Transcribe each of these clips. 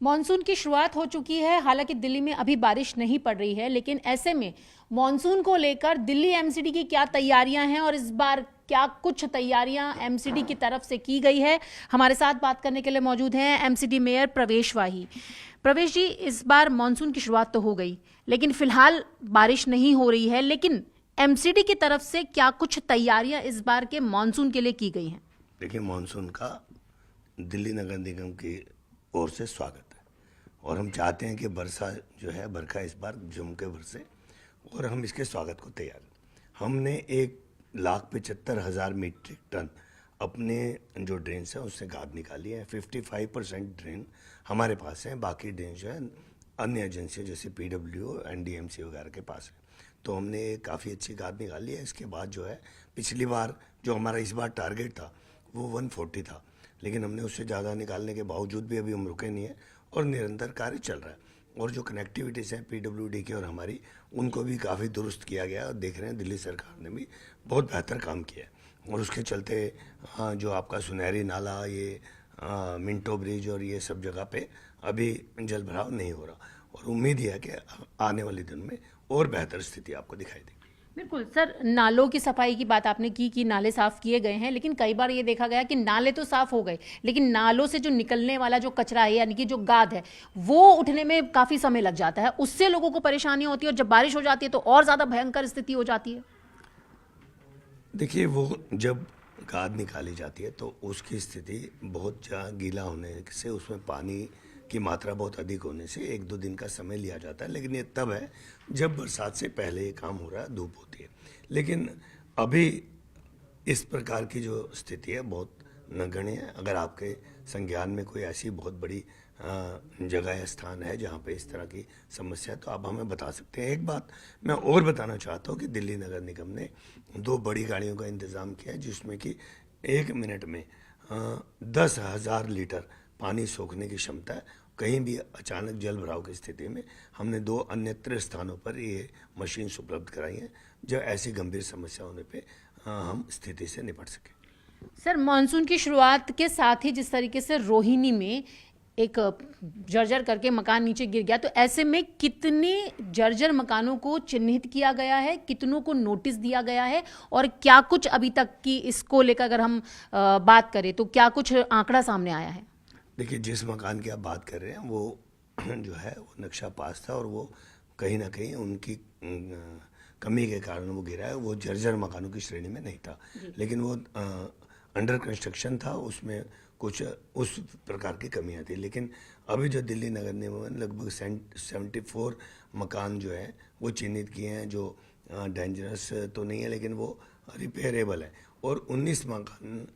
Monsoon की शुरुआत हो चुकी है। हालांकि दिल्ली में अभी बारिश नहीं पड़ रही है, लेकिन ऐसे में मॉनसून को लेकर दिल्ली एमसीडी की क्या तैयारियां हैं और इस बार क्या कुछ तैयारियां एमसीडी की तरफ से की गई है, हमारे साथ बात करने के लिए मौजूद हैं एमसीडी मेयर प्रवेश वाही। प्रवेश जी, इस बार मॉनसून की शुरुआत तो हो गई, लेकिन फिलहाल बारिश नहीं हो रही है, लेकिन एमसीडी की तरफ से क्या कुछ तैयारियां इस बार के मॉनसून के लिए की गई हैं? देखिए, मॉनसून का दिल्ली नगर निगम की ओर से स्वागत है और हम चाहते हैं कि बरखा इस बार जम के बरसे और हम इसके स्वागत को तैयार हैं। हमने 1,75,000 मीट्रिक टन अपने जो ड्रेन है उससे गाद निकाली है। 55% ड्रेन हमारे पास है, बाकी ड्रेन जो है अन्य एजेंसियों जैसे पीडब्ल्यू एनडीएमसी वगैरह के पास है। तो हमने काफ़ी अच्छी गाद निकाली है। इसके बाद जो है पिछली बार जो हमारा इस बार टारगेट था वो 140 था, लेकिन हमने उससे ज़्यादा निकालने के बावजूद भी अभी हम रुके नहीं है और निरंतर कार्य चल रहा है। और जो कनेक्टिविटीज़ हैं पीडब्ल्यूडी की और हमारी, उनको भी काफ़ी दुरुस्त किया गया और देख रहे हैं दिल्ली सरकार ने भी बहुत बेहतर काम किया है। और उसके चलते जो आपका सुनहरी नाला, ये मिंटो ब्रिज और ये सब जगह पे अभी जल भराव नहीं हो रहा और उम्मीद है कि आने वाले दिन में और बेहतर स्थिति आपको दिखाई देगी। बिल्कुल सर, नालों की सफाई की बात आपने की नाले साफ किए गए हैं, लेकिन कई बार ये देखा गया कि नाले तो साफ हो गए, लेकिन नालों से जो निकलने वाला जो कचरा है, यानी कि जो गाद है, वो उठने में काफी समय लग जाता है। उससे लोगों को परेशानी होती है और जब बारिश हो जाती है तो और ज्यादा भयंकर स्थिति हो जाती है। देखिए, वो जब गाद निकाली जाती है तो उसकी स्थिति बहुत गीला होने से, उसमें पानी की मात्रा बहुत अधिक होने से 1-2 दिन का समय लिया जाता है। लेकिन ये तब है जब बरसात से पहले ये काम हो रहा है, धूप होती है। लेकिन अभी इस प्रकार की जो स्थिति है बहुत नगण्य है। अगर आपके संज्ञान में कोई ऐसी बहुत बड़ी जगह या स्थान है जहाँ पे इस तरह की समस्या है तो आप हमें बता सकते हैं। एक बात मैं और बताना चाहता हूँ कि दिल्ली नगर निगम ने 2 बड़ी गाड़ियों का इंतज़ाम किया है, जिसमें कि 1 मिनट में 10,000 लीटर पानी सोखने की क्षमता है। कहीं भी अचानक जल भराव की स्थिति में हमने 2 अन्यत्र स्थानों पर ये मशीन उपलब्ध कराई है, जो ऐसी गंभीर समस्या होने पे हम स्थिति से निपट सकें। सर, मानसून की शुरुआत के साथ ही जिस तरीके से रोहिणी में एक जर्जर करके मकान नीचे गिर गया, तो ऐसे में कितने जर्जर मकानों को चिन्हित किया गया है, कितनों को नोटिस दिया गया है और क्या कुछ अभी तक की इसको लेकर अगर हम बात करें तो क्या कुछ आंकड़ा सामने आया है? देखिए, जिस मकान की आप बात कर रहे हैं वो जो है वो नक्शा पास था और वो कहीं ना कहीं उनकी कमी के कारण वो गिरा है। वो जर्जर मकानों की श्रेणी में नहीं था, लेकिन वो अंडर कंस्ट्रक्शन था, उसमें कुछ उस प्रकार की कमियां थी। लेकिन अभी जो दिल्ली नगर निगम ने लगभग 74 मकान जो है वो चिन्हित किए हैं, जो डेंजरस तो नहीं है लेकिन वो रिपेयरेबल है। और 19 मकान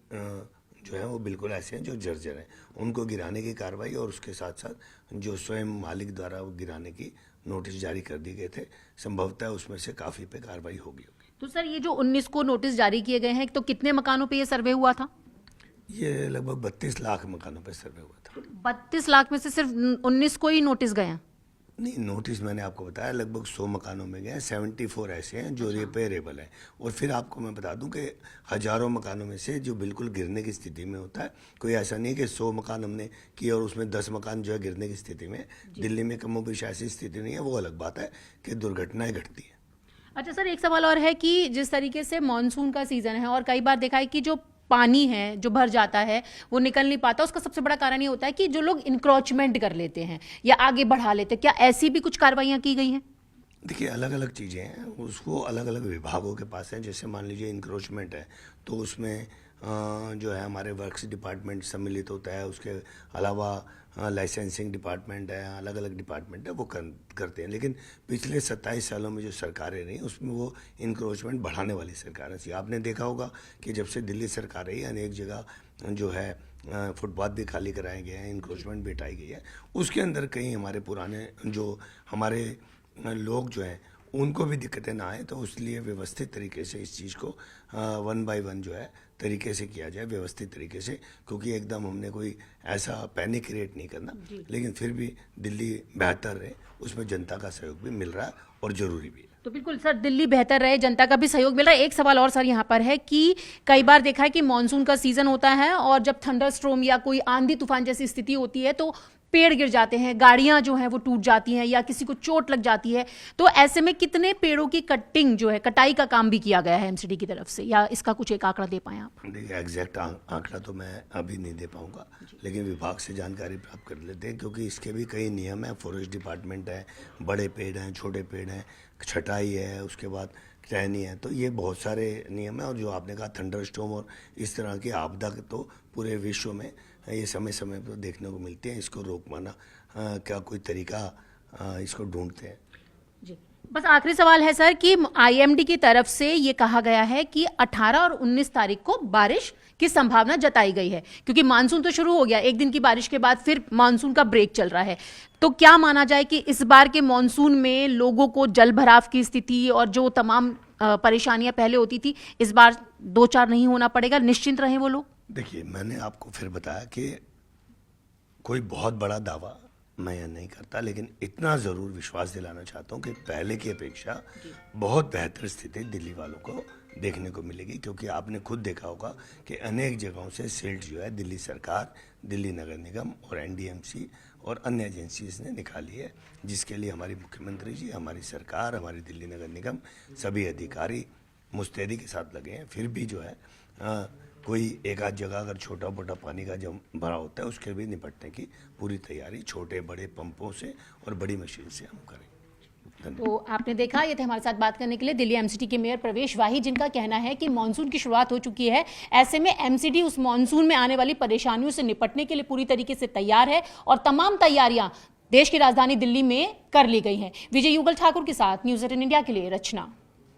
जो है वो बिल्कुल ऐसे हैं जो जर्जर हैं, उनको गिराने की कार्रवाई और उसके साथ साथ जो स्वयं मालिक द्वारा वो गिराने की नोटिस जारी कर दिए गए थे, संभवतः उसमें से काफ़ी पे कार्रवाई होगी। तो सर, ये जो 19 को नोटिस जारी किए गए हैं, तो कितने मकानों पे ये सर्वे हुआ था? ये लगभग 32 लाख मकानों पर सर्वे हुआ था। 32 लाख में से सिर्फ 19 को ही नोटिस गए हैं? नहीं, नोटिस मैंने आपको बताया लगभग 100 मकानों में गए हैं, 74 ऐसे हैं जो रिपेयरेबल हैं। और फिर आपको मैं बता दूं कि हजारों मकानों में से जो बिल्कुल गिरने की स्थिति में होता है, कोई ऐसा नहीं है कि 100 मकान हमने किए और उसमें 10 मकान जो है गिरने की स्थिति में। दिल्ली में कमोबेश ऐसी स्थिति नहीं है, वो अलग बात है कि दुर्घटनाएं घटती हैं। अच्छा सर, एक सवाल और है कि जिस तरीके से मानसून का सीजन है और कई बार देखा है कि जो पानी है जो भर जाता है वो निकल नहीं पाता, उसका सबसे बड़ा कारण ये होता है कि जो लोग इंक्रोचमेंट कर लेते हैं या आगे बढ़ा लेते हैं। क्या ऐसी भी कुछ कार्रवाइयां की गई हैं? देखिए, अलग अलग चीज़ें हैं, उसको अलग अलग विभागों के पास है। जैसे मान लीजिए इंक्रोचमेंट है तो उसमें जो है हमारे वर्क्स डिपार्टमेंट सम्मिलित होता है, उसके अलावा लाइसेंसिंग डिपार्टमेंट है, अलग अलग डिपार्टमेंट है, वो करते हैं। लेकिन पिछले 27 सालों में जो सरकारें रही उसमें वो इंक्रोचमेंट बढ़ाने वाली सरकारें थी। आपने देखा होगा कि जब से दिल्ली सरकार रही अनेक जगह जो है फुटपाथ भी खाली कराए गए हैं, इंक्रोचमेंट भी हटाई गई है। उसके अंदर कहीं हमारे पुराने जो हमारे लोग जो हैं उनको भी दिक्कतें ना आए, तो इसलिए व्यवस्थित तरीके से इस चीज़ को 1 बाय 1 जो है तरीके से किया जाए, व्यवस्थित तरीके से, क्योंकि एकदम हमने कोई ऐसा पैनिक क्रिएट नहीं करना। लेकिन फिर भी दिल्ली बेहतर रहे, उसमें जनता का सहयोग भी मिल रहा है और ज़रूरी भी है। तो बिल्कुल सर, दिल्ली बेहतर रहे, जनता का भी सहयोग मिल रहा है। एक सवाल और सर यहाँ पर है कि कई बार देखा है कि मानसून का सीजन होता है और जब थंडर स्ट्रोम या कोई आंधी तूफान जैसी स्थिति होती है तो पेड़ गिर जाते हैं, गाड़ियां जो हैं वो टूट जाती हैं या किसी को चोट लग जाती है, तो ऐसे में कितने पेड़ों की कटिंग जो है, कटाई का काम भी किया गया है एमसीडी की तरफ से, या इसका कुछ एक आंकड़ा दे पाए आप? देखिए, एग्जैक्ट आंकड़ा तो मैं अभी नहीं दे पाऊंगा, लेकिन विभाग से जानकारी प्राप्त कर लेते हैं, क्योंकि इसके भी कई नियम हैं। फॉरेस्ट डिपार्टमेंट है, बड़े पेड़ हैं, छोटे पेड़ हैं, छटाई है, उसके बाद टहनी है, तो ये बहुत सारे नियम हैं। और जो आपने कहा थंडर स्टॉर्म और इस तरह की आपदा तो पूरे विश्व में ये समय समय पर देखने को मिलती है। इसको रोक पाना क्या कोई तरीका इसको ढूंढते हैं। जी, बस आखिरी सवाल है सर कि आईएमडी की तरफ से ये कहा गया है कि 18 और 19 तारीख को बारिश की संभावना जताई गई है, क्योंकि मानसून तो शुरू हो गया, एक दिन की बारिश के बाद फिर मानसून का ब्रेक चल रहा है। तो क्या माना जाए कि इस बार के मानसून में लोगों को जल भराव की स्थिति और जो तमाम परेशानियां पहले होती थी, इस बार 2-4 नहीं होना पड़ेगा, निश्चिंत रहें वो लोग? देखिए, मैंने आपको फिर बताया कि कोई बहुत बड़ा दावा मैं यह नहीं करता, लेकिन इतना ज़रूर विश्वास दिलाना चाहता हूँ कि पहले की अपेक्षा बहुत बेहतर स्थिति दिल्ली वालों को देखने को मिलेगी। क्योंकि आपने खुद देखा होगा कि अनेक जगहों से सिल्ट जो है दिल्ली सरकार, दिल्ली नगर निगम और एनडीएमसी और अन्य एजेंसीज ने निकाली है, जिसके लिए हमारी मुख्यमंत्री जी, हमारी सरकार, हमारी दिल्ली नगर निगम, सभी अधिकारी मुस्तैदी के साथ लगे हैं। फिर भी जो है कोई एक आध जगह अगर छोटा मोटा पानी का जम भरा होता है, उसके भी निपटने की पूरी तैयारी छोटे बड़े पंपों से और बड़ी मशीन से हम करें। तो आपने देखा, ये थे हमारे साथ बात करने के लिए दिल्ली एमसीडी के मेयर प्रवेश वाही, जिनका कहना है कि मानसून की शुरुआत हो चुकी है। ऐसे में एमसीडी उस मानसून में आने वाली परेशानियों से निपटने के लिए पूरी तरीके से तैयार है और तमाम तैयारियां देश की राजधानी दिल्ली में कर ली गई हैं। विजय युगल ठाकुर के साथ न्यूज़ 18 इंडिया के लिए रचना।